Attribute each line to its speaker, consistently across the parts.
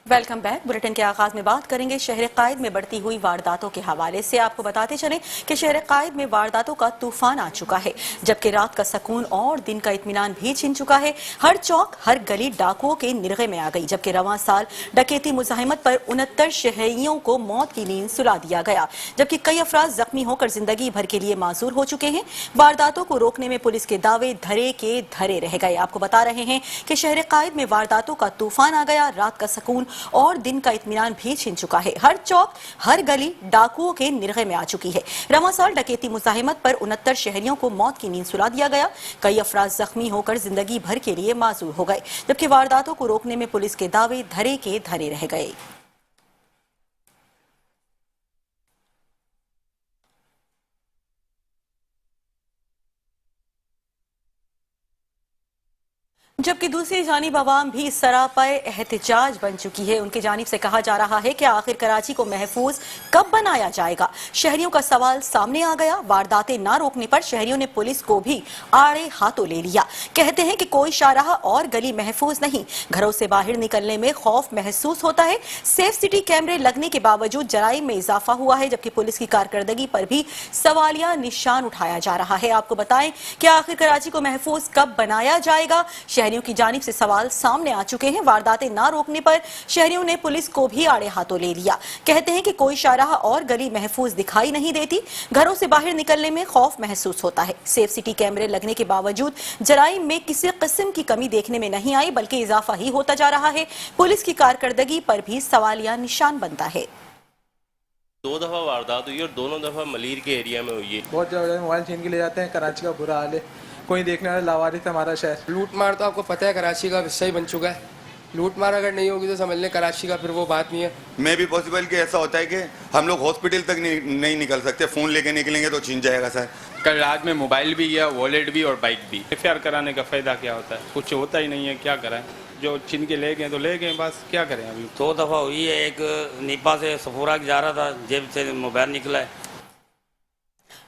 Speaker 1: Welcome back. Bulletin के आगाज में बात करेंगे शहर कायद में बढ़ती हुई वारदातों के हवाले से। आपको बताते चलें कि शहर कायद में वारदातों का तूफान आ चुका है, जबकि रात का सुकून और दिन का इत्मीनान भी छिन चुका है। हर चौक हर गली डाकुओं के निरगे में आ गई, जबकि रवां साल डकैती मुजाहिमत पर 69 शहरियों को मौत की नींद सुला दिया गया, जबकि कई अफराद जख्मी होकर जिंदगी भर के लिए माजूर हो चुके हैं। वारदातों को रोकने में पुलिस के दावे धरे के धरे रह गए। आपको बता रहे हैं कि शहर कायद में वारदातों का तूफान आ गया, रात का सुकून और दिन का इत्मीनान भी छिन चुका है। हर चौक हर गली डाकुओं के निरगे में आ चुकी है। रवां साल डकैती मुजाहिमत पर 69 शहरियों को मौत की नींद सुला दिया गया। कई अफराद जख्मी होकर जिंदगी भर के लिए माजूर हो गए, जबकि वारदातों को रोकने में पुलिस के दावे धरे के धरे रह गए। जबकि दूसरी जानिब आवाम भी सरापाए एहतजाज बन चुकी है। उनकी जानिब से कहा जा रहा है कि आखिर कराची को महफूज कब बनाया जाएगा। शहरियों का सवाल सामने आ गया। वारदातें ना रोकने पर शहरियों ने पुलिस को भी आड़े हाथों ले लिया। कहते हैं कि कोई शाहराह और गली महफूज नहीं, घरों से बाहर निकलने में खौफ महसूस होता है। सेफ सिटी कैमरे लगने के बावजूद जराइम में इजाफा हुआ है, जबकि पुलिस की कारकर्दगी पर भी सवालिया निशान उठाया जा रहा है। आपको बताएं कि आखिर कराची को महफूज कब बनाया जाएगा। शहरियों की जानिब से सवाल सामने आ चुके हैं। वारदातें ना रोकने पर शहरियों ने पुलिस को भी आड़े हाथों ले लिया। कहते हैं कि कोई शाहराह और गली महफूज दिखाई नहीं देती, घरों से बाहर निकलने में खौफ महसूस होता है। सेफ सिटी कैमरे लगने के बावजूद जराइम में किसी किस्म की कमी देखने में नहीं आई, बल्कि इजाफा ही होता जा रहा है। पुलिस की कारकर्दगी पर भी सवालिया निशान बनता है।
Speaker 2: 2 दफ़ा वारदात हुई और दोनों दफ़ा मलीर के एरिया में हुई है।
Speaker 3: बहुत जगह मोबाइल छीन के ले जाते हैं। कराची का बुरा हाल है, कोई देखने वाला लावारिस है हमारा शहर।
Speaker 4: लूट मार तो आपको पता है कराची का हिस्सा ही बन चुका है। लूट मार अगर नहीं होगी तो समझ लें कराची का फिर वो बात नहीं है।
Speaker 5: मैं भी पॉसिबल कि ऐसा होता है कि हम लोग हॉस्पिटल तक नहीं निकल सकते, फ़ोन लेके निकलेंगे तो छीन जाएगा सर।
Speaker 6: कल रात में मोबाइल भी गया, वॉलेट भी और बाइक भी। एफआईआर कराने का फ़ायदा क्या होता है? कुछ होता ही नहीं है, क्या कराएं? जो छीन के ले गए तो ले गए, बस क्या करें अभी।
Speaker 7: 2 दफ़ा हुई है। एक निपा से सफूरा जा रहा था, जेब से मोबाइल निकला है।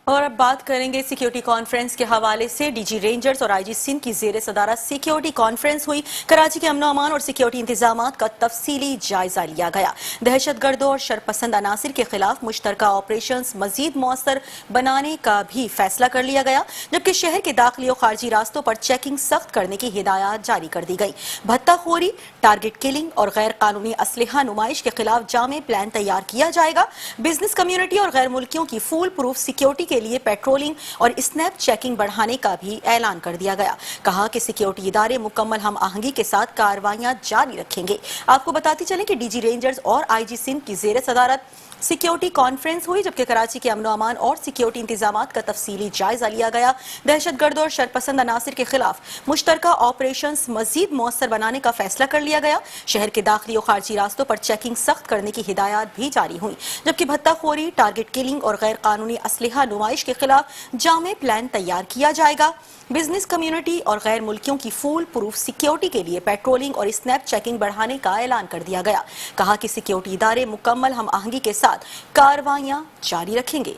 Speaker 1: और अब बात करेंगे सिक्योरिटी कॉन्फ्रेंस के हवाले से। डीजी रेंजर्स और आईजी सिंध की जेर सदारत सिक्योरिटी कॉन्फ्रेंस हुई। कराची के अमनो अमान और सिक्योरिटी इंतजामात का तफसीली जायजा लिया गया। दहशतगर्दों और शरपसंद अनासिर के खिलाफ मुश्तरका ऑपरेशंस मजीद मौसर बनाने का भी फैसला कर लिया गया, जबकि शहर के दाखिली और खारजी रास्तों पर चेकिंग सख्त करने की हिदायत जारी कर दी गई। भत्ताखोरी, टारगेट किलिंग और गैर कानूनी असलहा नुमाइश के खिलाफ जामे प्लान तैयार किया जाएगा। बिजनेस कम्युनिटी और गैर मुल्कियों की फुल प्रूफ सिक्योरिटी के लिए पेट्रोलिंग और स्नैप चेकिंग बढ़ाने का भी ऐलान कर दिया गया। कहा कि सिक्योरिटी इदारे मुकम्मल हम आहंगी के साथ कार्रवाइयां जारी रखेंगे। आपको बताते चलें कि डीजी रेंजर्स और आईजी सिंध की जेर सदारत सिक्योरिटी कॉन्फ्रेंस हुई, जबकि कराची के अमनो अमान और सिक्योरिटी इंतजामात का तफसीली जायजा लिया गया। दहशतगर्दों और शरपसंद अनासिर के खिलाफ मुश्तरका ऑपरेशंस मजीद मौसर बनाने का फैसला कर लिया गया। शहर के दाखिली और खारजी रास्तों पर चेकिंग सख्त करने की हिदायत भी जारी हुई, जबकि भत्ताखोरी, टारगेट किलिंग और गैर कानूनी असलहा नुमाइश के खिलाफ जामे प्लान तैयार किया जाएगा। बिजनेस कम्युनिटी और गैर मुल्कियों की फुल प्रूफ सिक्योरिटी के लिए पेट्रोलिंग और स्नैप चेकिंग बढ़ाने का ऐलान कर दिया गया। कहा कि सिक्योरिटी इदारे मुकम्मल हम आहंगी के साथ कार्रवाइयां जारी रखेंगे।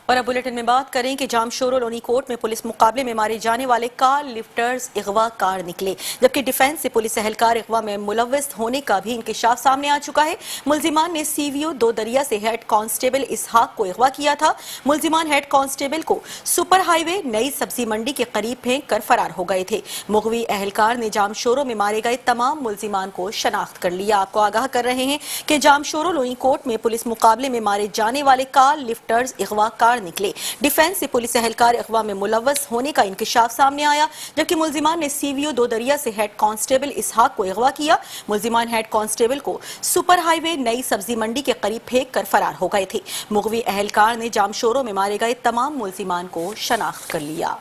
Speaker 1: और अब बुलेटिन में बात करें कि जामशोरो लोनी कोर्ट में पुलिस मुकाबले में मारे जाने वाले कार लिफ्टर्स अगवा कार निकले, जबकि डिफेंस से पुलिस एहलकार अगवा में मुलव्वस होने का भी इंकशाफ सामने आ चुका है। मुलजिमान ने सीवीओ 2 दरिया से हेड कांस्टेबल इसहाक को अगवा किया था। मुलजिमान हेड कांस्टेबल को सुपर हाईवे नई सब्जी मंडी के करीब फेंक कर फरार हो गए थे। मुगवी एहलकार ने जामशोरो में मारे गए तमाम मुलजिमान को शनाख्त कर लिया। आपको आगाह कर रहे हैं कि जामशोरो लोनी कोर्ट में पुलिस मुकाबले में मारे जाने वाले कार लिफ्टर्स अगवा कार निकले। डिफेंस से पुलिस एहलकार अगवा में मुलव्वस होने का इंकशाफ सामने आया, जबकि मुलजिमान ने सीवीओ 2 दरिया से हेड कांस्टेबल इसहाक को अगवा किया। मुलजिमान हेड कांस्टेबल को सुपर हाईवे नई सब्जी मंडी के करीब फेंक कर फरार हो गए थे। मुगवी एहलकार ने जामशोरो में मारे गए तमाम मुलजिमान को शनाख्त कर लिया।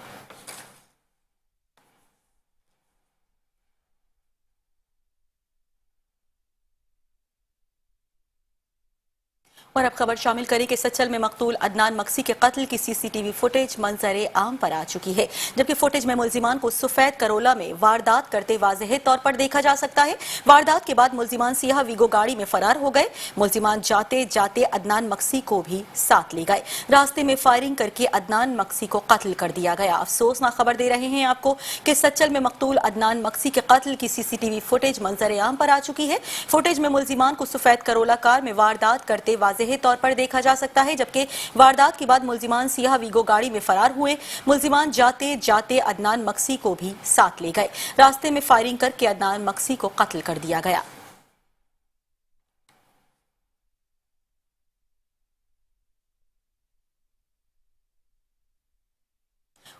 Speaker 1: और अब खबर शामिल करें कि सच्चल में मकतूल अदनान मक्सी के कत्ल की सीसीटीवी फुटेज मंजर आम पर आ चुकी है, जबकि फुटेज में मुल्जिमान को सफेद करोला में वारदात करते वाज़ेह तौर पर देखा जा सकता है। वारदात के बाद मुल्जिमान सियाह वीगो गाड़ी में फरार हो गए। मुल्जिमान जाते जाते अदनान मक्सी को भी साथ ले गए। रास्ते में फायरिंग करके अदनान मक्सी को कत्ल कर दिया गया। अफसोसनाक खबर दे रहे हैं आपको कि सच्चल में मकतूल अदनान मक्सी के कत्ल की सीसीटीवी फुटेज मंजर आम पर आ चुकी है। फुटेज में मुल्जिमान को सफेद करोला कार में वारदात करते वाज़ेह तौर पर देखा जा सकता है, जबकि वारदात के बाद मुल्जिमान सियाह वीगो गाड़ी में फरार हुए। मुल्जिमान जाते जाते अदनान मक्सी को भी साथ ले गए। रास्ते में फायरिंग करके अदनान मक्सी को कत्ल कर दिया गया।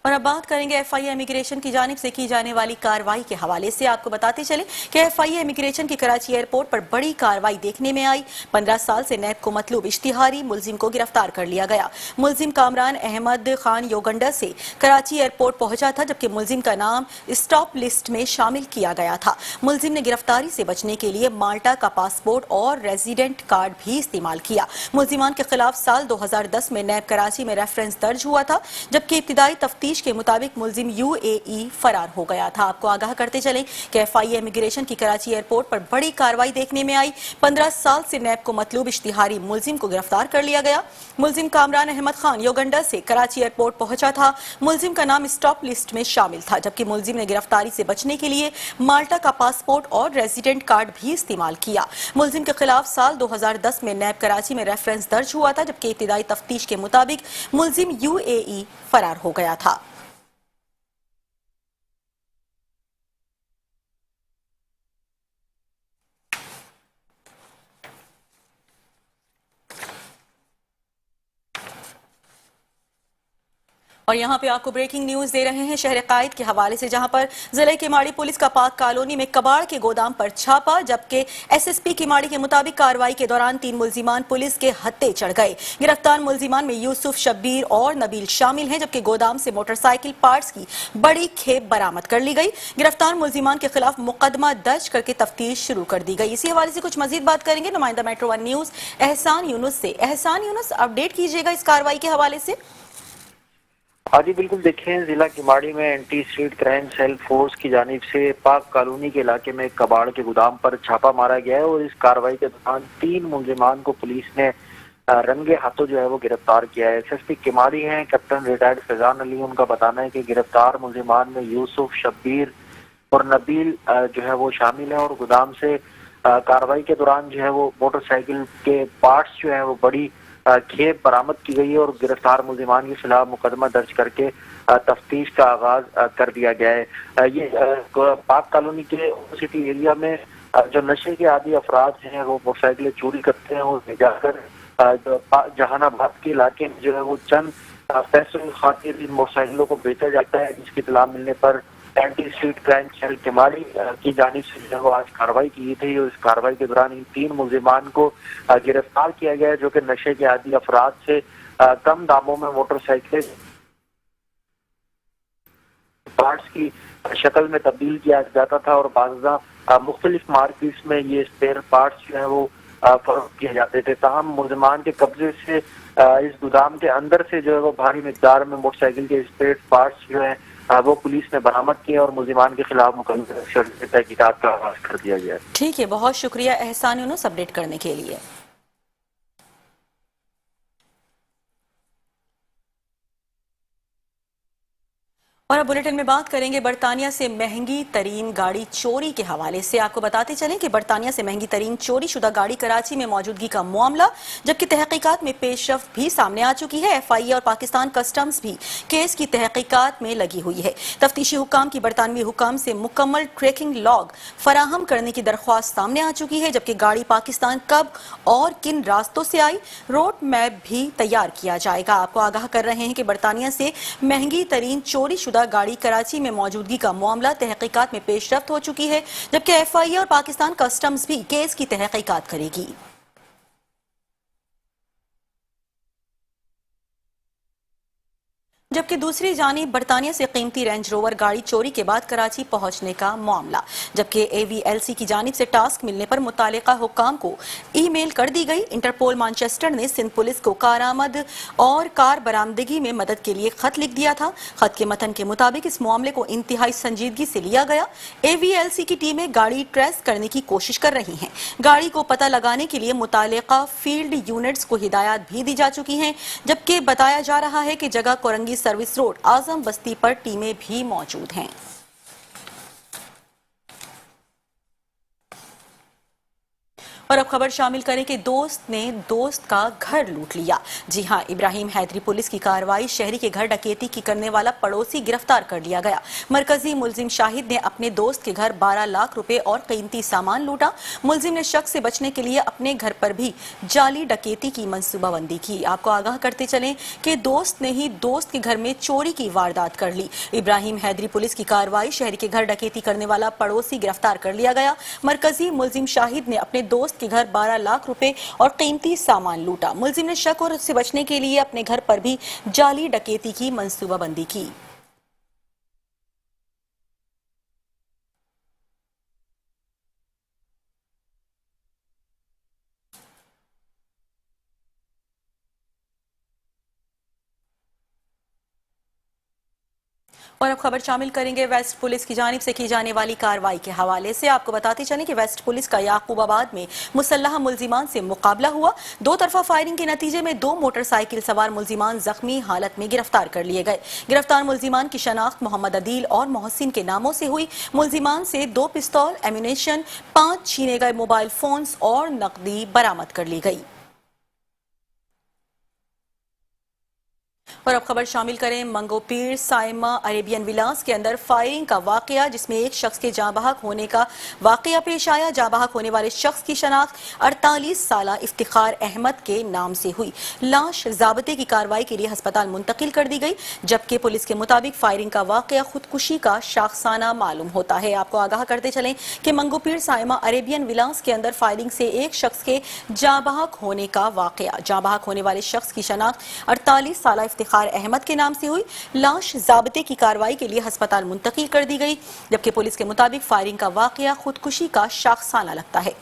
Speaker 1: और अब बात करेंगे एफआईए इमिग्रेशन की जानिब से की जाने वाली कार्रवाई के हवाले से। आपको बताते चले कि एफआईए इमिग्रेशन की कराची एयरपोर्ट पर बड़ी कार्रवाई देखने में आई। 15 साल से नैब को मतलूब इश्तिहारी मुल्जिम को गिरफ्तार कर लिया गया। मुल्जिम कामरान अहमद खान योगंडा से कराची एयरपोर्ट पहुंचा था, जबकि मुल्जिम का नाम स्टॉप लिस्ट में शामिल किया गया था। मुल्जिम ने गिरफ्तारी से बचने के लिए माल्टा का पासपोर्ट और रेजिडेंट कार्ड भी इस्तेमाल किया। मुल्जिमान के खिलाफ साल 2010 में नैब कराची में रेफरेंस दर्ज हुआ था, जबकि इब्तिदाई तफ्तीश के मुताबिक मुल्जिम यूएई फरार हो गया था। आपको आगाह करते चलें कि एफआईए इमिग्रेशन की कराची एयरपोर्ट पर बड़ी कार्रवाई देखने में आई। 15 साल से नैब को मतलूब इश्तिहारी मुल्जिम को गिरफ्तार कर लिया गया। मुल्जिम कामरान अहमद खान योगंडा से कराची एयरपोर्ट पहुंचा था। मुल्जिम का नाम स्टॉप लिस्ट में शामिल था, जबकि मुल्जिम ने गिरफ्तारी से बचने के लिए माल्टा का पासपोर्ट और रेजिडेंट कार्ड भी इस्तेमाल किया। मुल्जिम के खिलाफ साल 2010 में नैब कराची में रेफरेंस दर्ज हुआ था, जबकि इब्तिदाई तफ्तीश के मुताबिक मुल्जिम यूएई फरार हो गया था। और यहाँ पे आपको ब्रेकिंग न्यूज दे रहे हैं शहर कायद के हवाले से, जहाँ पर जिले किमाड़ी पुलिस का पाक कॉलोनी में कबाड़ के गोदाम पर छापा, जबकि एसएसपी किमाड़ी के मुताबिक कार्रवाई के दौरान 3 मुल्जिमान पुलिस के हत्थे चढ़ गए। गिरफ्तार मुल्जिमान में यूसुफ, शब्बीर और नबील शामिल हैं, जबकि गोदाम से मोटरसाइकिल पार्ट्स की बड़ी खेप बरामद कर ली गई। गिरफ्तार मुल्जिमान के खिलाफ मुकदमा दर्ज करके तफ्तीश शुरू कर दी गई। इसी हवाले से कुछ मजीद बात करेंगे नुमाइंदा मेट्रो 1 न्यूज एहसान यूनुस से। एहसान यूनुस, अपडेट कीजिएगा इस कार्रवाई के हवाले से।
Speaker 8: हाँ जी बिल्कुल, देखें जिला किमाड़ी में anti street crime cell force की जानिब से पाक कॉलोनी के इलाके में कबाड़ के गोदाम पर छापा मारा गया है और इस कार्रवाई के दौरान 3 मुल्जिमान को पुलिस ने रंगे हाथों जो है वो गिरफ्तार किया है। एसएसपी किमाड़ी हैं कैप्टन रिटायर्ड फैजान अली, उनका बताना है कि गिरफ्तार मुल्जिमान में यूसुफ, शब्बीर और नबील जो है वो शामिल है और गोदाम से कार्रवाई के दौरान जो है वो मोटरसाइकिल के पार्ट्स जो है वो बड़ी खेप बरामद की गई है और गिरफ्तार मुल्जिमान के खिलाफ मुकदमा दर्ज करके तफ्तीश का आगाज कर दिया गया है। ये पाक कॉलोनी के सिटी एरिया में जो नशे के आदी अफराद हैं वो मोटरसाइकिलें चोरी करते हैं और ले जाकर जहानाबाद के इलाके में जो है वो चंद पैसों की खातिर इन मोटरसाइकिलों को बेचा जाता है, जिसकी इत्तला मिलने पर anti street crime cell Kimadi की जानिब से जो है आज कार्रवाई की थी और इस कार्रवाई के दौरान इन 3 मुल्जिमान को गिरफ्तार किया गया है, जो कि नशे के आदी अफराद से कम दामों में मोटरसाइकिलें पार्ट्स की शक्ल में तब्दील किया जाता था और बाज़ मुख्तलिफ मार्केट्स में ये स्पेयर पार्ट्स जो है वो फरोख्त किए जाते थे। ताहम मुल्जिमान के कब्जे से इस गोदाम के अंदर से जो है वो भारी मिकदार में मोटरसाइकिल के स्पेयर पार्ट्स जो है वो पुलिस ने बरामद किए और मुल्जिमान के खिलाफ मुकदमा तहकीकात का आगाज कर दिया गया।
Speaker 1: ठीक है, बहुत शुक्रिया एहसान यूनुस अपडेट करने के लिए। और अब बुलेटिन में बात करेंगे बरतानिया से महंगी तरीन गाड़ी चोरी के हवाले से। आपको बताते चलें कि बरतानिया से महंगी तरीन चोरी शुदा गाड़ी कराची में मौजूदगी का मामला, जबकि तहकीकात में पेशरफ्त भी सामने आ चुकी है। एफआईए और पाकिस्तान कस्टम्स भी केस की तहकीकात में लगी हुई है। तफ्तीशी हुकाम की बरतानवी हुकाम से मुकम्मल ट्रैकिंग लॉग फराहम करने की दरख्वास्त सामने आ चुकी है, जबकि गाड़ी पाकिस्तान कब और किन रास्तों से आई, रोड मैप भी तैयार किया जाएगा। आपको आगाह कर रहे हैं कि बरतानिया से महंगी तरीन चोरी शुदा गाड़ी कराची में मौजूदगी का मामला तहकीकात में पेशरफ्त हो चुकी है, जबकि एफआईए और पाकिस्तान कस्टम्स भी केस की तहकीकात करेगी। जबकि दूसरी जानिब बरतानिया से कीमती रेंज रोवर गाड़ी चोरी के बाद कराची पहुंचने का मामला। जबकि AVLC की जानिब से टास्क मिलने पर मुतालिका हुक्काम को ईमेल कर दी गई। इंटरपोल मैनचेस्टर ने सिंध पुलिस को कारआमद और कार बरामदगी में मदद के लिए खत लिख दिया था। खत के मतन के मुताबिक इस मामले को इंतहाई संजीदगी से लिया गया। AVLC की टीमें गाड़ी ट्रेस करने की कोशिश कर रही हैं। गाड़ी को पता लगाने के लिए मुतालिका फील्ड यूनिट्स को हिदायत भी दी जा चुकी हैं, जबकि बताया जा रहा है कि जगह कोरंगी सर्विस रोड आजम बस्ती पर टीमें भी मौजूद हैं। और अब खबर शामिल करें कि दोस्त ने दोस्त का घर लूट लिया। जी हां, इब्राहिम हैदरी पुलिस की कार्रवाई, शहरी के घर डकैती की करने वाला पड़ोसी गिरफ्तार कर लिया गया। मरकजी मुलजिम शाहिद ने अपने दोस्त के घर 12 लाख रुपए और कीमती सामान लूटा। मुलजिम ने शक से बचने के लिए अपने घर पर भी जाली डकैती की मंसूबाबंदी की। आपको आगाह करते चलें कि दोस्त ने ही दोस्त के घर में चोरी की वारदात कर ली। इब्राहिम हैदरी पुलिस की कार्रवाई, शहरी के घर डकैती करने वाला पड़ोसी गिरफ्तार कर लिया गया। मरकजी मुलजिम शाहिद ने अपने दोस्त के घर 12 लाख रुपए और कीमती सामान लूटा। मुलजिम ने शक और उससे बचने के लिए अपने घर पर भी जाली डकैती की मंसूबाबंदी की। और अब खबर शामिल करेंगे वेस्ट पुलिस की जानिब से की जाने वाली कार्रवाई के हवाले से। आपको बताते चलें कि वेस्ट पुलिस का याकूबाबाद में मुसल्लह मुलजिमान से मुकाबला हुआ। दो तरफा फायरिंग के नतीजे में 2 मोटरसाइकिल सवार मुलजिमान जख्मी हालत में गिरफ्तार कर लिए गए। गिरफ्तार मुलजिमान की शनाख्त मोहम्मद अदील और मोहसिन के नामों से हुई। मुलजिमान से 2 पिस्तौल, एम्यूनेशन, 5 छीने गए मोबाइल फोन्स और नकदी बरामद कर ली गई। और अब खबर शामिल करें मंगोपीर साइमा अरेबियन विलास के अंदर फायरिंग का वाकया, जिसमें एक शख्स के जाँ बहक होने का वाकया पेश आया। जाँ बहक होने वाले शख्स की शनाख्त 48 साला इफ्तिखार अहमद के नाम से हुई। लाश ज़ाबते की कार्रवाई के लिए अस्पताल मुंतकिल कर दी गई, जबकि पुलिस के मुताबिक फायरिंग का वाकया खुदकुशी का शाखसाना मालूम होता है। आपको आगाह करते चलें कि मंगोपीर साइमा अरेबियन विलास के अंदर फायरिंग से एक शख्स के जाँ बहक होने का वाकया। जाँ बहक होने वाले शख्स की शनाख्त 48 साला इफ्तिखार अहमद के नाम से हुई। लाश ज़ाबते की कार्रवाई के लिए अस्पताल मुंतकिल कर दी गई, जबकि पुलिस के मुताबिक फायरिंग का वाकया खुदकुशी का शाखसाना लगता है।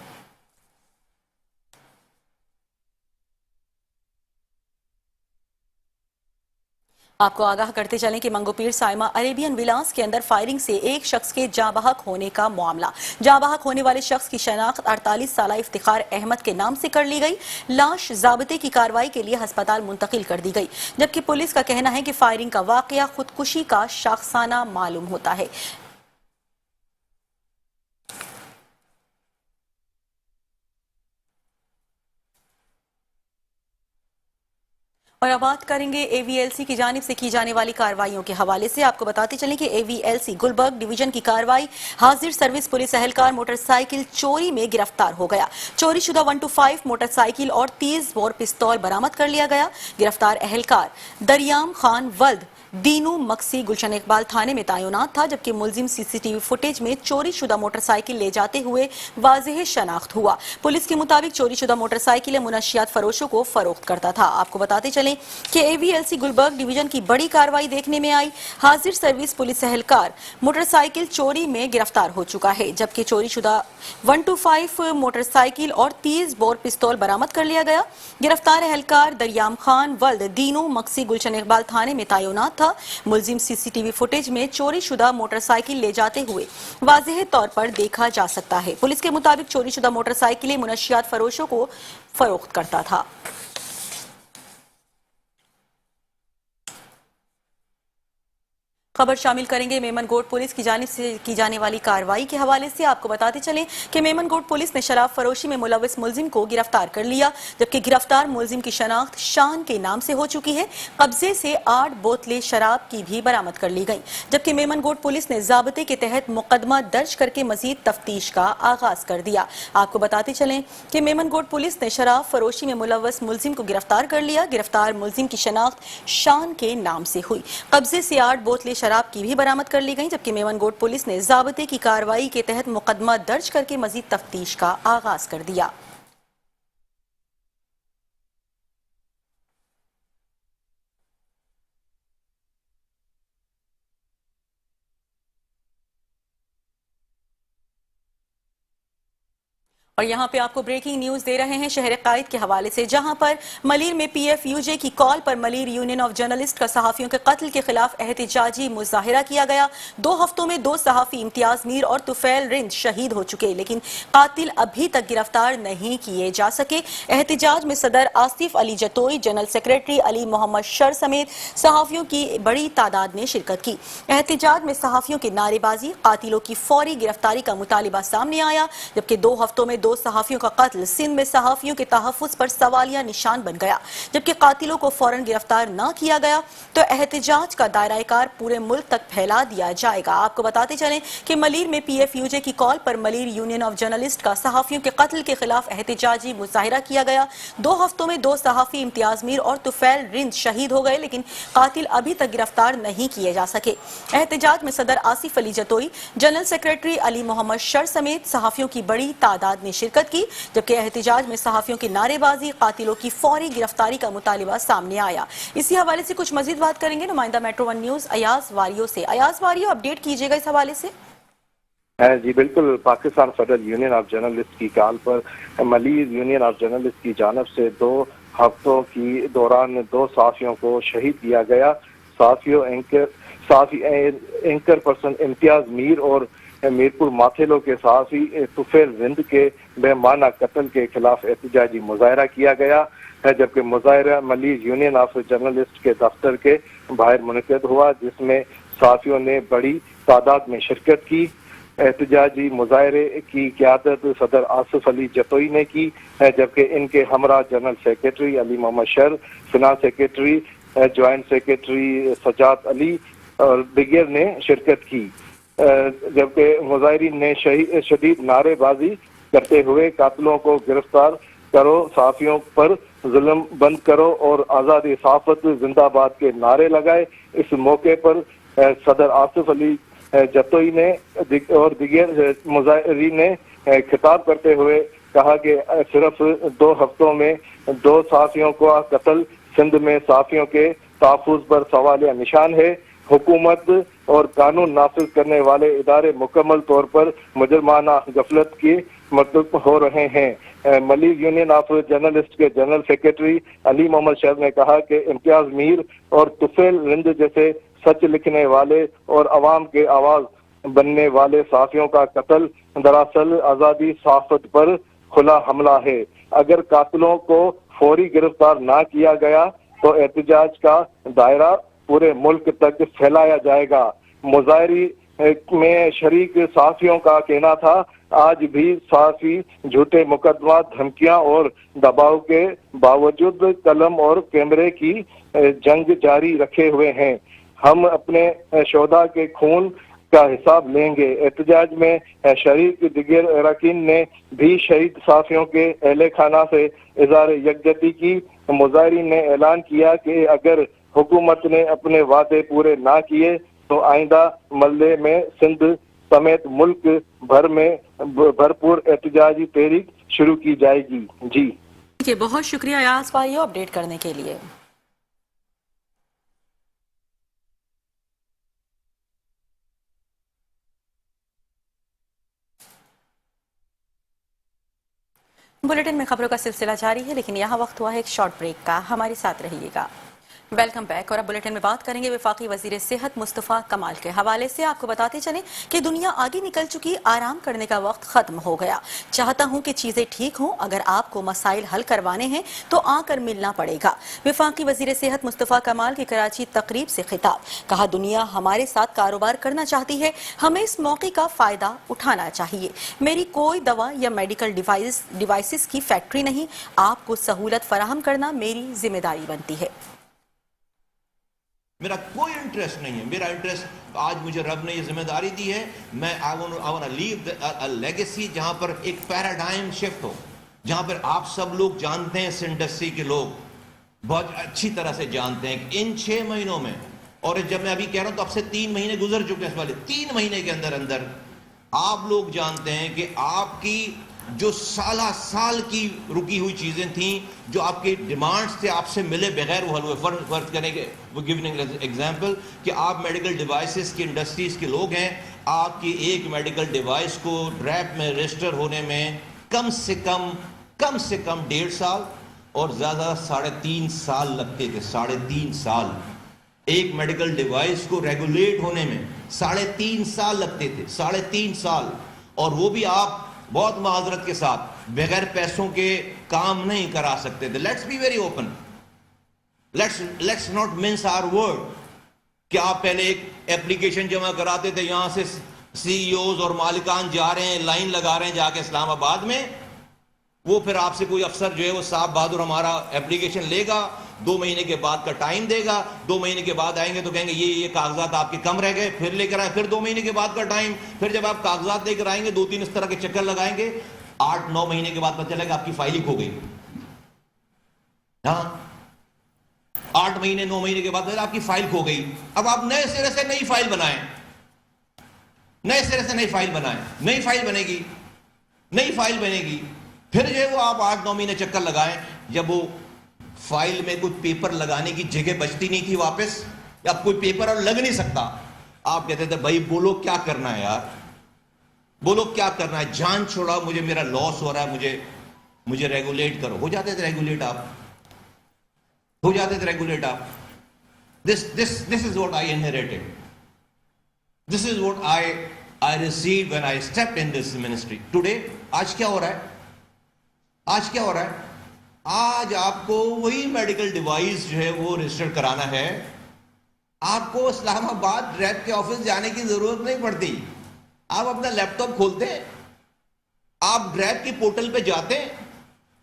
Speaker 1: आपको आगाह करते चलें कि मंगोपीर साइमा अरेबियन विलास के अंदर फायरिंग से एक शख्स के जाँ बहक होने का मामला। जाँ बहक होने वाले शख्स की शनाख्त 48 साला इफ्तिखार अहमद के नाम से कर ली गई। लाश ज़ाबते की कार्रवाई के लिए अस्पताल मुंतकिल कर दी गई, जबकि पुलिस का कहना है कि फायरिंग का वाकया खुदकुशी का शाखसाना मालूम होता है। और अब बात करेंगे AVLC की जानिब से की जाने वाली कार्रवाइयों के हवाले से। आपको बताते चलें कि AVLC गुलबर्ग डिवीजन की कार्रवाई, हाजिर सर्विस पुलिस एहलकार मोटरसाइकिल चोरी में गिरफ्तार हो गया। चोरी शुदा 125 मोटरसाइकिल और 30 बोर पिस्तौल बरामद कर लिया गया। गिरफ्तार एहलकार दरियाम खान वल्द दीनू मक्सी गुलशन इकबाल थाने में तैनात था, जबकि मुलजिम CCTV फुटेज में चोरी शुदा मोटरसाइकिल ले जाते हुए वाज़ेह शनाख्त हुआ। पुलिस के मुताबिक चोरी शुदा मोटरसाइकिल मुनशियात फरोशों को फरोख्त करता था। आपको बताते चलें कि AVLC गुलबर्ग डिवीजन की बड़ी कार्रवाई देखने में आई। हाजिर सर्विस पुलिस एहलकार मोटरसाइकिल चोरी में गिरफ्तार हो चुका है, जबकि चोरी शुदा 125 मोटरसाइकिल और 30 बोर पिस्तौल बरामद कर लिया गया। गिरफ्तार एहलकार दरियाम खान वल्द दीनू मक्सी गुलशन इकबाल थाने में तैनात था। मुलजिम CCTV फुटेज में चोरी शुदा मोटरसाइकिल ले जाते हुए वाज़ेह तौर पर देखा जा सकता है। पुलिस के मुताबिक चोरी शुदा मोटरसाइकिलें मुनशियात फरोशों को फरोख्त करता था। खबर शामिल करेंगे मेमनगोट पुलिस की जानिब से की जाने वाली कार्रवाई के हवाले से। आपको बताते चलें कि मेमनगोट पुलिस ने शराब फरोशी में मुलविस मुलजिम को गिरफ्तार कर लिया, जबकि गिरफ्तार मुलजिम की शनाख्त शान के नाम से हो चुकी है। कब्जे से 8 बोतलें शराब की भी बरामद कर ली गई, जबकि मेमनगोट पुलिस ने ज़ाबते के तहत मुकदमा दर्ज करके मजीद तफ्तीश का आगाज कर दिया। आपको बताते चलें कि मेमनगोट पुलिस ने शराब फरोशी में मुलविस मुलजिम को गिरफ्तार कर लिया। गिरफ्तार मुलजिम की शनाख्त शान के नाम से हुई। कब्जे से 8 बोतलें शराब की भी बरामद कर ली गई, जबकि मेमनगोट पुलिस ने ज़ाबते की कार्रवाई के तहत मुकदमा दर्ज करके मजीद तफ्तीश का आगाज कर दिया। اور یہاں پہ آپ کو بریکنگ نیوز دے رہے ہیں شہر قائد کے حوالے سے، جہاں پر ملیر میں پی ایف یو جے کی کال پر ملیر یونین آف جرنلسٹ کا صحافیوں کے قتل کے خلاف احتجاجی مظاہرہ کیا گیا۔ 2 ہفتوں میں 2 صحافی امتیاز میر اور طفیل رند شہید ہو چکے، لیکن قاتل ابھی تک گرفتار نہیں کیے جا سکے۔ احتجاج میں صدر آصف علی جتوئی، جنرل سیکریٹری علی محمد شر سمیت صحافیوں کی بڑی تعداد نے شرکت کی۔ احتجاج میں صحافیوں کی نعرے بازی، قاتلوں کی فوری گرفتاری کا مطالبہ سامنے آیا، جبکہ 2 ہفتوں میں 2 صحافیوں کا قتل سندھ میں صحافیوں کے تحفظ پر سوالیہ نشان بن گیا۔ جبکہ قاتلوں کو فوراً گرفتار نہ کیا گیا تو احتجاج کا دائرہ کار پورے ملک تک پھیلا دیا جائے گا۔ آپ کو بتاتے چلیں کہ ملیر میں پی ایف یو جے کی کال پر ملیر یونین آف جرنلسٹ کا صحافیوں کے قتل کے خلاف احتجاجی مظاہرہ کیا گیا۔ 2 ہفتوں میں 2 صحافی امتیاز میر اور طفیل رند شہید ہو گئے، لیکن قاتل ابھی تک گرفتار نہیں کیے جا سکے۔ احتجاج میں صدر آصف علی جتوئی، جنرل سیکریٹری علی محمد شر سمیت صحافیوں کی بڑی تعداد نے شرکت کی، جبکہ احتجاج میں صحافیوں کی نعرے بازی، قاتلوں کی فوری گرفتاری کا مطالبہ سامنے آیا۔ اسی حوالے سے کچھ مزید بات کریں گے نمائندہ میٹرو 1 نیوز ایاز واریو سے۔ ایاز واریو، اپڈیٹ کیجیے گا اس حوالے سے۔
Speaker 9: جی بالکل، Pakistan federal union of journalist کی کال پر ملیر یونین آف جرنلسٹ کی جانب سے 2 ہفتوں کی دوران 2 صحافیوں کو شہید کیا گیا۔ صحافی اینکر پرسن امتیاز میر اور میرپور ماتھیلو کے صحافی طفیل رند کے بے معنی قتل کے خلاف احتجاجی مظاہرہ کیا گیا ہے، جبکہ مظاہرہ ملیر یونین آف جرنلسٹ کے دفتر کے باہر منعقد ہوا، جس میں صحافیوں نے بڑی تعداد میں شرکت کی۔ احتجاجی مظاہرے کی قیادت صدر آصف علی جتوئی نے کی ہے، جبکہ ان کے ہمراہ general secretary Ali Muhammad Shar, finance secretary joint secretary Sajjad Ali اور دیگر نے شرکت کی، جبکہ مظاہرین نے شدید نعرے بازی کرتے ہوئے قاتلوں کو گرفتار کرو، صحافیوں پر ظلم بند کرو اور آزادی صحافت زندہ باد کے نعرے لگائے۔ اس موقع پر صدر آصف علی جتوئی نے اور دیگر مظاہرین نے خطاب کرتے ہوئے کہا کہ صرف 2 ہفتوں میں 2 صحافیوں کا قتل سندھ میں صحافیوں کے تحفظ پر سوالیہ نشان ہے۔ حکومت اور قانون نافذ کرنے والے ادارے مکمل طور پر مجرمانہ غفلت کی مرتکب ہو رہے ہیں۔ ملیر یونین آف جرنلسٹ کے جنرل سیکریٹری علی محمد شر نے کہا کہ امتیاز میر اور طفیل رند جیسے سچ لکھنے والے اور عوام کے آواز بننے والے صحافیوں کا قتل دراصل آزادی صحافت پر کھلا حملہ ہے۔ اگر قاتلوں کو فوری گرفتار نہ کیا گیا تو احتجاج کا دائرہ پورے ملک تک پھیلایا جائے گا۔ مظاہرے میں شریک صحافیوں کا کہنا تھا آج بھی صحافی جھوٹے مقدمات، دھمکیاں اور دباؤ کے باوجود قلم اور کیمرے کی جنگ جاری رکھے ہوئے ہیں۔ ہم اپنے شہداء کے خون کا حساب لیں گے۔ احتجاج میں شریک دیگر اراکین نے بھی شہید صحافیوں کے اہل خانہ سے اظہار یکجہتی کی۔ مظاہرین نے اعلان کیا کہ اگر حکومت نے اپنے وعدے پورے نہ کیے تو آئندہ مرحلے میں سندھ سمیت ملک بھر میں بھرپور احتجاجی تحریک شروع کی جائے گی۔ جی
Speaker 1: بہت شکریہ ایاز واریو اپڈیٹ کرنے کے لیے۔ بلیٹن میں خبروں کا سلسلہ جاری ہے، لیکن یہاں وقت ہوا ہے ایک شارٹ بریک کا، ہمارے ساتھ رہیے گا۔ ویلکم بیک، اور اب بلیٹن میں بات کریں گے وفاقی وزیر صحت مصطفیٰ کمال کے حوالے سے۔ آپ کو بتاتے چلیں کہ دنیا آگے نکل چکی، آرام کرنے کا وقت ختم ہو گیا۔ چاہتا ہوں کہ چیزیں ٹھیک ہوں، اگر آپ کو مسائل حل کروانے ہیں تو آ کر ملنا پڑے گا۔ وفاقی وزیر صحت مصطفیٰ کمال کی کراچی تقریب سے خطاب، کہا دنیا ہمارے ساتھ کاروبار کرنا چاہتی ہے، ہمیں اس موقع کا فائدہ اٹھانا چاہیے۔ میری کوئی دوا یا میڈیکل ڈیوائسز کی فیکٹری نہیں، آپ کو سہولت فراہم کرنا میری ذمہ داری بنتی ہے۔
Speaker 10: میرا کوئی انٹرسٹ نہیں ہے، میرا انٹرسٹ آج مجھے رب نے یہ ذمہ داری دی ہے، میں I want to leave a legacy جہاں پر ایک پیراڈائم شفٹ ہو، جہاں پر آپ سب لوگ جانتے ہیں، اس انڈسٹری کے لوگ بہت اچھی طرح سے جانتے ہیں کہ ان 6 مہینوں میں، اور جب میں ابھی کہہ رہا ہوں تو اب سے 3 مہینے گزر چکے ہیں، اس والے 3 مہینے کے اندر آپ لوگ جانتے ہیں کہ آپ کی جو سالہ سال کی رکی ہوئی چیزیں تھیں، جو آپ کی ڈیمانڈز تھے آپ سے ملے بغیر وہ حل ہوئے۔ فرض کریں کہ وہ گیونگ ایگزامپل کہ آپ میڈیکل ڈیوائسز کی انڈسٹریز کے لوگ ہیں، آپ کی ایک میڈیکل ڈیوائس کو ڈریپ میں رجسٹر ہونے میں कम से कम 1.5 साल और ज़्यादा 3.5 साल लगते थे। 3.5 साल एक मेडिकल डिवाइस को रेगुलेट होने में 3.5 साल लगते थे। 3.5 साल, और वो भी आप बहुत माजरत के साथ बगैर पैसों के काम नहीं करा सकते थे। Let's be very open, let's not mince our word. क्या आप पहले एक एप्लीकेशन जमा कराते थे, यहां से सीईओज और मालिकान जा रहे हैं, लाइन लगा रहे हैं जाके इस्लामाबाद में, वो फिर आपसे कोई अफसर जो है वो साहब बहादुर हमारा एप्लीकेशन लेगा, 2 महीने के बाद का टाइम देगा, 2 महीने के बाद आएंगे तो कहेंगे ये कागजात आपके कम रह गए, फिर लेकर आए, फिर 2 महीने के बाद का टाइम, फिर जब आप कागजात लेकर आएंगे 2-3 इस तरह के चक्कर लगाएंगे, 8-9 महीने के बाद पता चलेगा आपकी फाइल ही खो गई। हाँ, 8 महीने 9 महीने के बाद आपकी फाइल खो गई। अब आप नए सिरे से नई फाइल बनाएं, नए सिरे से नई फाइल बनाएं, नई फाइल बनेगी, नई फाइल बनेगी, फिर जो है वो आप 8-9 महीने चक्कर लगाएं। जब वो फाइल में कुछ पेपर लगाने की जगह बचती नहीं थी वापस, या कोई पेपर और लग नहीं सकता, आप कहते थे भाई बोलो क्या करना है यार, बोलो क्या करना है, जान छोड़ाओ, मुझे मेरा लॉस हो रहा है, मुझे रेगुलेट करो। हो जाते थे रेगुलेट आप, हो जाते थे रेगुलेट आप। This is what I inherited, this is what I received when I stepped in this ministry. Today आज क्या हो रहा है, आज क्या हो रहा है, आज आपको वही मेडिकल डिवाइस जो है वो रजिस्टर कराना है, आपको इस्लामाबाद रैब के ऑफिस जाने की जरूरत नहीं पड़ती। आप अपना लैपटॉप खोलते हैं, आप रैब की पोर्टल पे जाते हैं,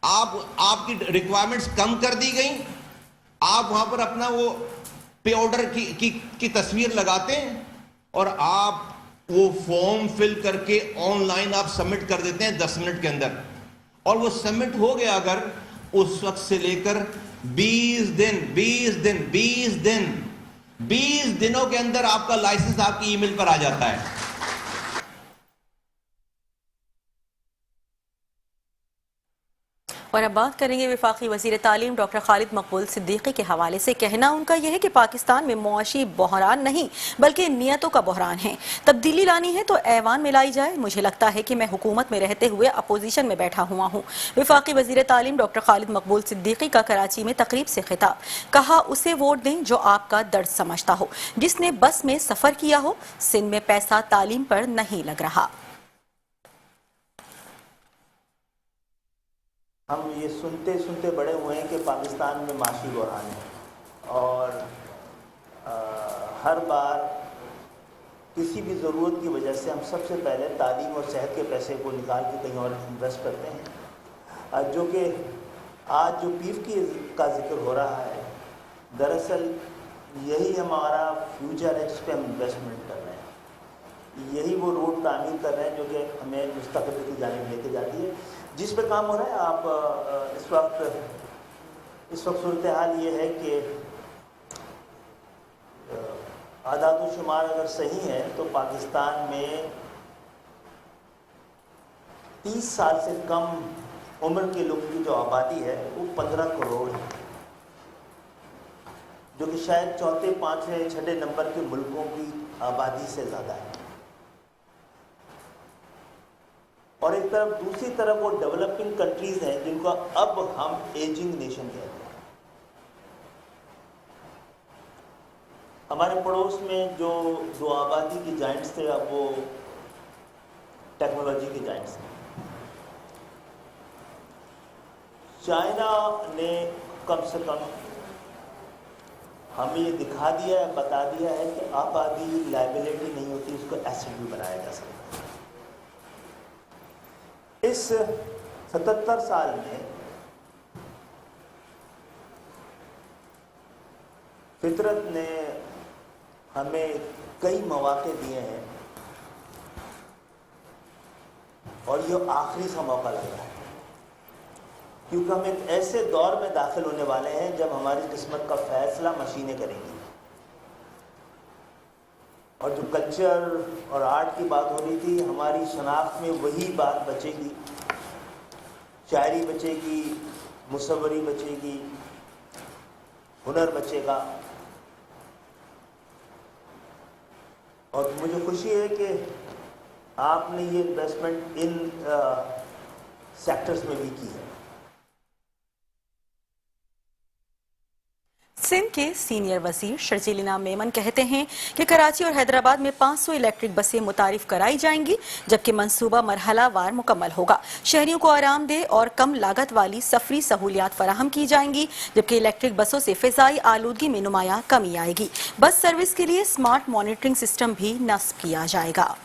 Speaker 10: आपकी रिक्वायरमेंट्स कम कर दी गई, आप वहां पर अपना वो पे ऑर्डर की तस्वीर लगाते हैं और आप वो फॉर्म फिल करके ऑनलाइन आप सबमिट कर देते हैं 10 मिनट के अंदर, और वो सबमिट हो गया अगर उस वक्त से लेकर 20 दिनों के अंदर आपका लाइसेंस आपकी ईमेल पर आ जाता है।
Speaker 1: और अब बात करेंगे वफाकी वज़ीर तालीम डॉक्टर खालिद मकबूल सिद्दीकी के हवाले से। कहना उनका यह है कि पाकिस्तान में मुआशी बहरान नहीं बल्कि नियतों का बहरान है। तब्दीली लानी है तो ऐवान में लाई जाए। मुझे लगता है कि मैं हुकूमत में रहते हुए अपोजिशन में बैठा हुआ हूँ। वफाकी वज़ीर तालीम डॉक्टर खालिद मकबूल सिद्दीकी का कराची में तकरीब से खिताब। कहा उसे वोट दें जो आपका दर्द समझता हो, जिसने बस में सफ़र किया हो। सिंध में पैसा तालीम पर नहीं लग रहा।
Speaker 11: हम ये सुनते सुनते बड़े हुए हैं कि पाकिस्तान में माशी बहरान है, और हर बार किसी भी ज़रूरत की वजह से हम सबसे पहले तालीम और सेहत के पैसे को निकाल के कहीं और इन्वेस्ट करते हैं। जो कि आज जो पीफ का जिक्र हो रहा है, दरअसल यही हमारा फ्यूचर है जिस पे हम इन्वेस्टमेंट कर रहे हैं। यही वो रोड तामीर कर रहे हैं जो कि हमें मुस्तक़बिल की जानिब लेके जाती है, जिस पे काम हो रहा है। आप इस वक्त सूरत हाल ये है कि आदाद व शुमार अगर सही है तो पाकिस्तान में 30 साल से कम उम्र के लोगों की जो आबादी है वो 15 करोड़ है, जो कि शायद चौथे, पाँचवें, छठे नंबर के मुल्कों की आबादी से ज़्यादा है। और एक तरफ दूसरी तरफ वो डेवलपिंग कंट्रीज़ हैं जिनको अब हम एजिंग नेशन कहते हैं। हमारे पड़ोस में जो दो आबादी के जाइंट्स थे, अब वो टेक्नोलॉजी के जाइंट्स हैं। चाइना ने कम से कम हमें ये दिखा दिया है, बता दिया है कि आबादी लायबिलिटी नहीं होती, उसको एसेट भी बनाया जा सकता है। इस 77 साल में फितरत ने हमें कई मौके दिए हैं और ये आखिरी सा मौका लग रहा है, क्योंकि हम एक ऐसे दौर में दाखिल होने वाले हैं जब हमारी किस्मत का फैसला मशीनें करेंगी। और जो कल्चर और आर्ट की बात हो रही थी, हमारी शनाख्त में वही बात बचेगी। शायरी बचेगी, मुसव्वरी बचेगी, हुनर बचेगा। और मुझे खुशी है कि आपने ये इन्वेस्टमेंट इन सेक्टर्स में भी की है।
Speaker 1: सिंध के सीनियर वजीर शर्जील इनाम मेमन कहते हैं कि कराची और हैदराबाद में 500 इलेक्ट्रिक बसें मुतारिफ कराई जाएंगी, जबकि मंसूबा मरहला वार मुकम्मल होगा। शहरियों को आरामदेह और कम लागत वाली सफरी सहूलियात फराहम की जाएंगी, जबकि इलेक्ट्रिक बसों से फिजाई आलूदगी में नुमाया कमी आएगी। बस सर्विस के लिए स्मार्ट मॉनिटरिंग सिस्टम भी नस्ब किया जाएगा।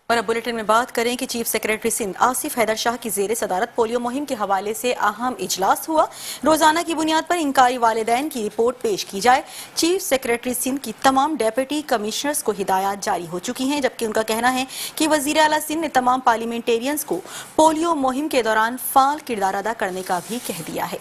Speaker 1: और अब बुलेटिन में बात करें कि चीफ सेक्रेटरी सिंध आसिफ हैदर शाह की जेर सदारत पोलियो मुहिम के हवाले से अहम इजलास हुआ। रोजाना की बुनियाद पर इंकारी वालिदैन की रिपोर्ट पेश की जाए। चीफ सेक्रेटरी सिंध की तमाम डेप्यूटी कमिश्नर्स को हिदायत जारी हो चुकी हैं, जबकि उनका कहना है कि वजीर आला सिंध ने तमाम पार्लियामेंटेरियंस को पोलियो मुहिम के दौरान फाल किरदार अदा करने का भी कह दिया है।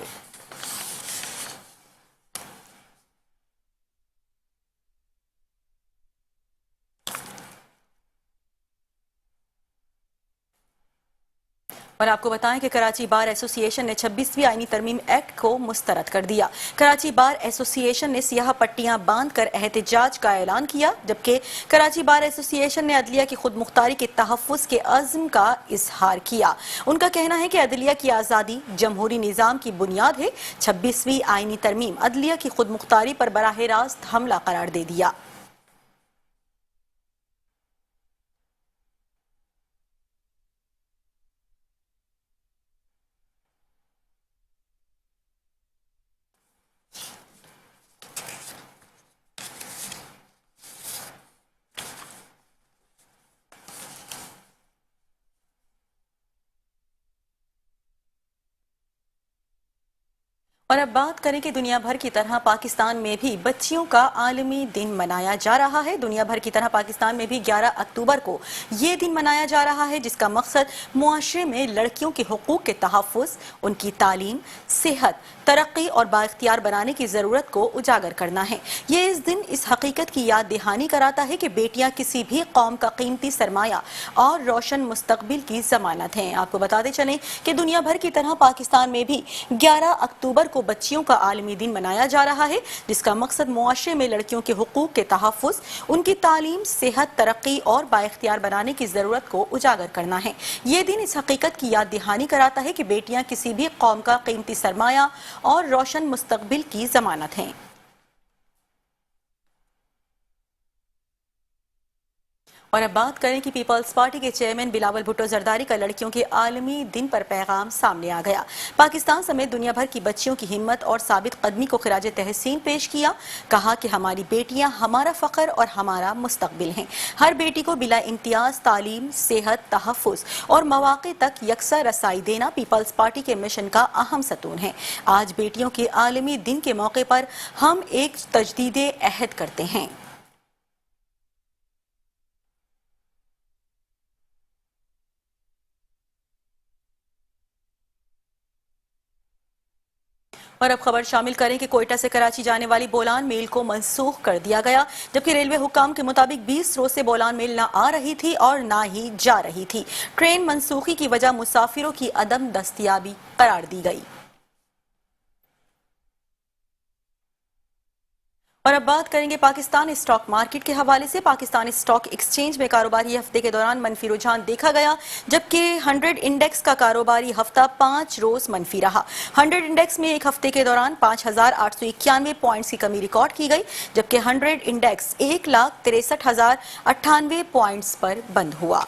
Speaker 1: और आपको बताएं कि कराची बार एसोसिएशन ने 26वीं आईनी तरमीम एक्ट को मुस्तरद कर दिया। कराची बार एसोसिएशन ने सियाह पट्टियां बांधकर एहतजाज का ऐलान किया, जबकि कराची बार एसोसिएशन ने अदलिया की खुद मुख्तारी के तहफ़्फ़ुज़ के अज़्म का इजहार किया। उनका कहना है कि अदलिया की आज़ादी जमहूरी निज़ाम की बुनियाद है। 26वीं आईनी तरमीम अदलिया की खुद मुख्तारी पर बराह रास्त हमला करार दे दिया। और अब बात करें कि दुनिया भर की तरह पाकिस्तान में भी बच्चियों का आलमी दिन मनाया जा रहा है। दुनिया भर की तरह पाकिस्तान में भी 11 अक्टूबर को ये दिन मनाया जा रहा है, जिसका मकसद मुआशरे में लड़कियों के हुकूक के तहफ़्फ़ुज़, उनकी तालीम, सेहत, तरक्की और बाइख्तियार बनाने की ज़रूरत को उजागर करना है। ये इस दिन इस हकीकत की याद दहानी कराता है कि बेटियां किसी भी कौम का कीमती सरमाया और रोशन मुस्तकबिल की ज़मानत हैं। आपको बताते चलें कि दुनिया भर की तरह पाकिस्तान में भी 11 अक्टूबर को बच्चियों का आलमी दिन मनाया जा रहा है, जिसका मकसद मुआशरे में लड़कियों के हुकूक के तहफ़्फ़ुज़, उनकी तालीम, सेहत, तरक्की और बाइख्तियार बनाने की ज़रूरत को उजागर करना है। ये दिन इस हकीकत की याद दहानी कराता है कि बेटियां किसी भी कौम का कीमती सरमाया और रोशन मुस्तकबिल की ज़मानत हैं। और अब बात करें कि पीपल्स पार्टी के चेयरमैन बिलावल भुट्टो जरदारी का लड़कियों के आलमी दिन पर पैगाम सामने आ गया। पाकिस्तान समेत दुनिया भर की बच्चियों की हिम्मत और साबित कदमी को खिराज तहसीन पेश किया। कहा कि हमारी बेटियां हमारा फ़ख्र और हमारा मुस्तकबिल हैं। हर बेटी को बिला इम्तियाज तालीम, सेहत, तहफ़्फ़ुज़ और मौक़े तक यकसा रसाई देना पीपल्स पार्टी के मिशन का अहम सतून है। आज बेटियों के आलमी दिन के मौके पर हम एक तजदीद अहद करते हैं। और अब खबर शामिल करें कि कोयटा से कराची जाने वाली बोलान मेल को मनसूख कर दिया गया, जबकि रेलवे हुक्काम के मुताबिक 20 रोज से बोलान मेल न आ रही थी और न ही जा रही थी। ट्रेन मनसूखी की वजह मुसाफिरों की अदम दस्तयाबी करार दी गई। और अब बात करेंगे पाकिस्तान स्टॉक मार्केट के हवाले से। पाकिस्तान स्टॉक एक्सचेंज में कारोबारी हफ्ते के दौरान मनफी रुझान देखा गया, जबकि 100 इंडेक्स का कारोबारी हफ्ता 5 रोज मनफी रहा। 100 इंडेक्स में एक हफ्ते के दौरान 5,891 पॉइंट्स की कमी रिकॉर्ड की गई, जबकि 100 इंडेक्स 1,63,098 पॉइंट्स पर बंद हुआ।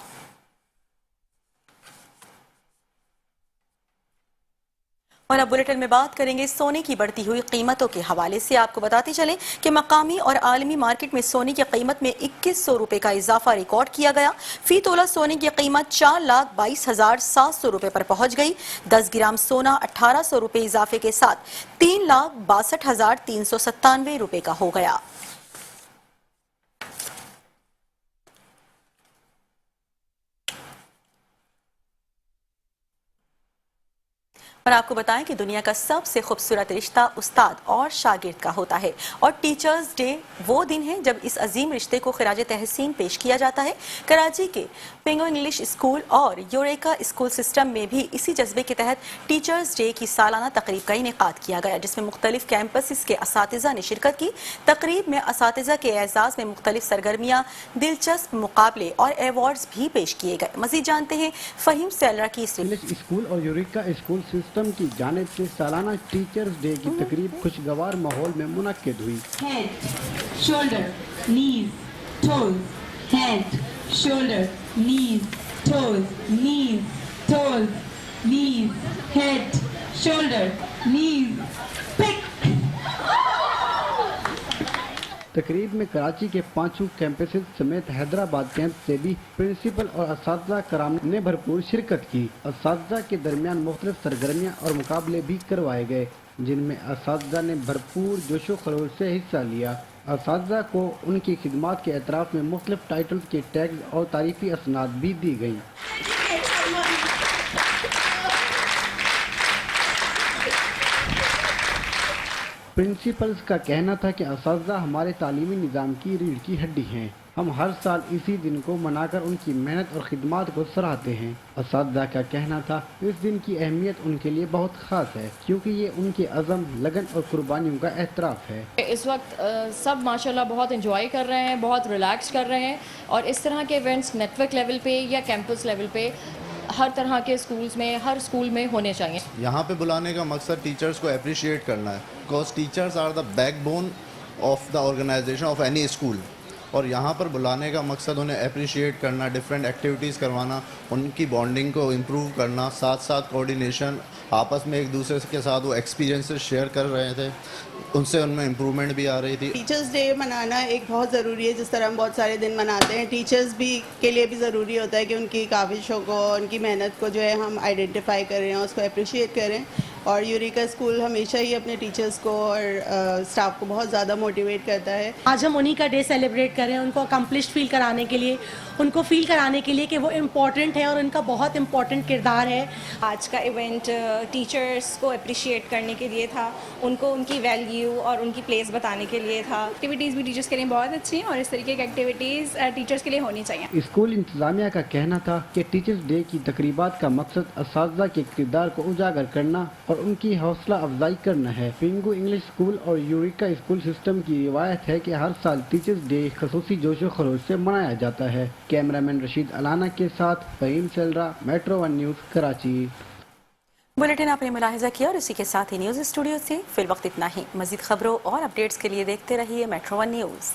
Speaker 1: और अब बुलेटिन में बात करेंगे सोने की बढ़ती हुई कीमतों के हवाले से। आपको बताते चलें कि मकामी और आलमी मार्केट में सोने की कीमत में 2100 रुपए का इजाफा रिकॉर्ड किया गया। फी तोला सोने की कीमत 4,22,700 रुपए पर पहुंच गई। 10 ग्राम सोना 1800 रुपए इजाफे के साथ 3,62,397 रुपए का हो गया। اور آپ کو بتائیں کہ دنیا کا سب سے خوبصورت رشتہ استاد اور شاگرد کا ہوتا ہے اور ٹیچرز ڈے وہ دن ہے جب اس عظیم رشتے کو خراج تحسین پیش کیا جاتا ہے۔ کراچی کے پنگو انگلش اسکول اور یوریکا اسکول سسٹم میں بھی اسی جذبے کے تحت ٹیچرز ڈے کی سالانہ تقریب کا انعقاد کیا گیا، جس میں مختلف کیمپسز کے اساتذہ نے شرکت کی۔ تقریب میں اساتذہ کے اعزاز میں مختلف سرگرمیاں، دلچسپ مقابلے اور ایوارڈز بھی پیش کیے گئے۔ مزید جانتے ہیں فہیم سیلرا کی اس
Speaker 12: انگلش اسکول اور یوریکا اسکول سسٹم کی جانب سے سالانہ ٹیچرز ڈے کی تقریب خوشگوار ماحول میں منعقد ہوئی۔
Speaker 13: Head, shoulder, knees, toes, head, shoulder, knees, toes, knees, toes, knees, head, shoulder, knees, pick.
Speaker 12: تقریب میں کراچی کے 5 کیمپسز سمیت حیدرآباد کیمپ سے بھی پرنسپل اور اساتذہ کرام نے بھرپور شرکت کی۔ اساتذہ کے درمیان مختلف سرگرمیاں اور مقابلے بھی کروائے گئے، جن میں اساتذہ نے بھرپور جوش و خروش سے حصہ لیا۔ اساتذہ کو ان کی خدمات کے اعتراف میں مختلف ٹائٹلز کے ٹیگز اور تعریفی اسناد بھی دی گئیں۔ پرنسپلز کا کہنا تھا کہ اساتذہ ہمارے تعلیمی نظام کی ریڑھ کی ہڈی ہیں۔ ہم ہر سال اسی دن کو منا کر ان کی محنت اور خدمات کو سراہتے ہیں۔ اساتذہ کا کہنا تھا اس دن کی اہمیت ان کے لیے بہت خاص ہے، کیونکہ یہ ان کے عزم، لگن اور قربانیوں کا اعتراف ہے۔
Speaker 14: اس وقت سب ماشاءاللہ بہت انجوائے کر رہے ہیں، بہت ریلیکس کر رہے ہیں، اور اس طرح کے ایونٹس نیٹ ورک لیول پہ یا کیمپس لیول پہ ہر طرح کے اسکولز میں، ہر اسکول میں ہونے چاہیے۔
Speaker 15: یہاں پہ بلانے کا مقصد ٹیچرز کو اپریشیٹ کرنا ہے، because teachers are the backbone of the organisation of any school, اور یہاں پر بلانے کا مقصد انہیں اپریشیٹ کرنا، ڈفرینٹ ایکٹیویٹیز کروانا، ان کی بانڈنگ کو امپروو کرنا، ساتھ ساتھ کوآرڈینیشن، آپس میں ایک دوسرے کے ساتھ وہ ایکسپیرینسز شیئر کر رہے تھے، ان سے ان میں امپرومنٹ بھی آ رہی تھی۔
Speaker 16: ٹیچرز ڈے منانا ایک بہت ضروری ہے، جس طرح ہم بہت سارے دن مناتے ہیں، ٹیچرز بھی کے لیے بھی ضروری ہوتا ہے کہ ان کی کاوشوں کو، ان کی محنت کو جو ہے ہم آئیڈینٹیفائی کریں اور اس کو اپریشیٹ کریں۔ اور یوریکا اسکول ہمیشہ ہی اپنے ٹیچرز کو اور اسٹاف کو بہت زیادہ موٹیویٹ کرتا ہے۔
Speaker 17: آج ہم انہی کا ڈے سیلیبریٹ کریں، ان کو اکمپلشڈ فیل کرانے کے لیے، ان کو فیل کرانے کے لیے کہ وہ امپورٹنٹ ہے اور ان کا بہت امپورٹنٹ کردار ہے۔
Speaker 18: آج کا ایونٹ ٹیچرز کو اپریشیٹ کرنے کے لیے تھا، ان کو ان کی ویلیو اور ان کی پلیس بتانے کے لیے تھا۔ ایکٹیویٹیز بھی ٹیچرز کے لیے بہت اچھی ہیں اور اس طریقے کی ایکٹیویٹیز ٹیچرز کے لیے ہونی چاہیے۔
Speaker 12: اسکول انتظامیہ کا کہنا تھا کہ ٹیچرز ڈے کی تقریبات کا مقصد اساتذہ کے کردار کو اجاگر کرنا اور ان کی حوصلہ افزائی کرنا ہے۔ پنگو انگلش اسکول اور یوریکا اسکول سسٹم کی روایت ہے کہ ہر سال ٹیچرز ڈے خصوصی جوش و خروش سے منایا جاتا ہے۔ کیمرہ مین رشید علانہ کے ساتھ فہیم سیلرا، metro one news, Karachi.
Speaker 1: Bulletin آپ نے ملاحظہ کیا اور اسی کے ساتھ ہی نیوز اسٹوڈیو سے فی الوقت اتنا ہی۔ مزید خبروں اور اپڈیٹس کے لیے دیکھتے رہیے میٹرو ون نیوز۔